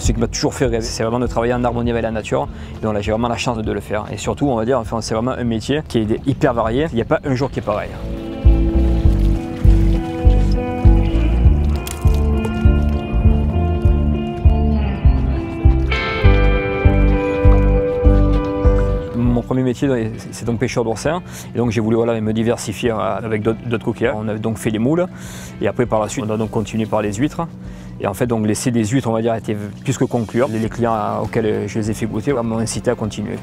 Ce qui m'a toujours fait rêver, c'est vraiment de travailler en harmonie avec la nature. Donc là, j'ai vraiment la chance de le faire. Et surtout, on va dire, enfin, c'est vraiment un métier qui est hyper varié. Il n'y a pas un jour qui est pareil. Mon premier métier, c'est donc pêcheur d'oursins. Et donc j'ai voulu me diversifier avec d'autres coquillages. On a donc fait les moules. Et après, par la suite, on a donc continué par les huîtres. Et en fait, donc l'essai des huîtres, on va dire, était plus que concluant. Les clients auxquels je les ai fait goûter m'ont incité à continuer.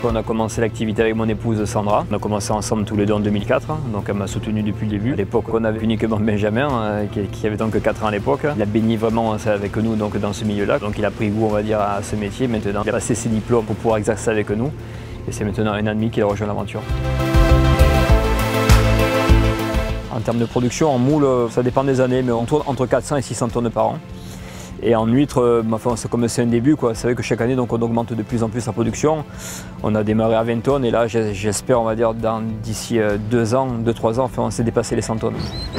On a commencé l'activité avec mon épouse Sandra. On a commencé ensemble tous les deux en 2004, donc elle m'a soutenu depuis le début. À l'époque, on avait uniquement Benjamin, qui avait donc 4 ans à l'époque. Il a baigné vraiment avec nous donc, dans ce milieu-là, donc il a pris goût, on va dire, à ce métier. Maintenant, il a passé ses diplômes pour pouvoir exercer avec nous. Et c'est maintenant 1 an et demi qu'il a rejoint l'aventure. En termes de production, en moule, ça dépend des années, mais on tourne entre 400 et 600 tonnes par an. Et en huître, enfin, comme c'est un début, c'est vrai que chaque année donc, on augmente de plus en plus la production. On a démarré à 20 tonnes et là j'espère, on va dire, d'ici 2 ans, 2-3 ans, enfin, on s'est dépassé les 100 tonnes.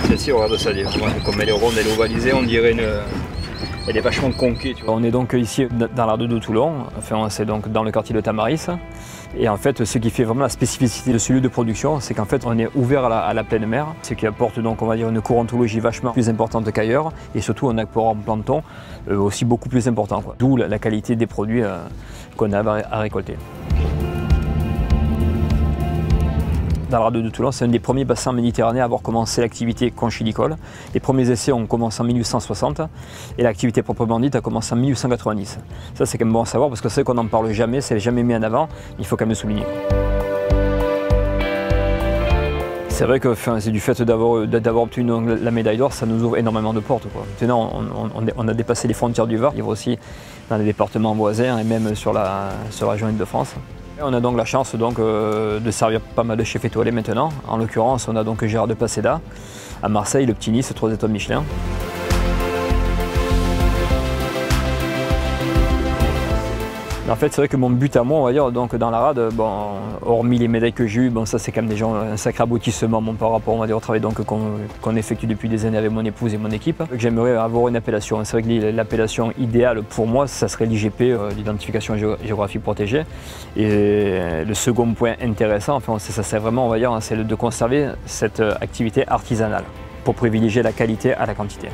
Celle-ci, regarde ça, comme elle est ronde, elle est ovalisée, on dirait elle est vachement conquée. Tu vois. On est donc ici dans l'Arde de Toulon, enfin, c'est donc dans le quartier de Tamaris. Et en fait, ce qui fait vraiment la spécificité de ce lieu de production, c'est qu'en fait, on est ouvert à la pleine mer, ce qui apporte donc, on va dire, une courantologie vachement plus importante qu'ailleurs, et surtout un apport en plancton aussi beaucoup plus important. D'où la qualité des produits qu'on a à récolter. Dans l'Arde de Toulon, c'est un des premiers bassins méditerranéens à avoir commencé l'activité conchilicole. Les premiers essais ont commencé en 1860 et l'activité proprement dite a commencé en 1890. Ça, c'est quand même bon à savoir parce que c'est qu'on n'en parle jamais, c'est jamais mis en avant, il faut quand même le souligner. C'est vrai que c'est du fait d'avoir obtenu la médaille d'or, ça nous ouvre énormément de portes. Maintenant, on a dépassé les frontières du Var, il y a aussi dans les départements voisins et même sur la région Île-de-France. On a donc la chance de servir pas mal de chefs étoilés maintenant. En l'occurrence, on a donc Gérard de Placeda à Marseille, le Petit Nice, 3 étoiles Michelin. En fait, c'est vrai que mon but à moi, on va dire, donc dans la rade, bon, hormis les médailles que j'ai eues, bon, ça c'est quand même déjà un sacré aboutissement par rapport, on va dire, au travail qu'on effectue depuis des années avec mon épouse et mon équipe. J'aimerais avoir une appellation. C'est vrai que l'appellation idéale pour moi, ça serait l'IGP, l'identification géographique protégée. Et le second point intéressant, enfin, ça c'est vraiment, on va dire, c'est de conserver cette activité artisanale pour privilégier la qualité à la quantité.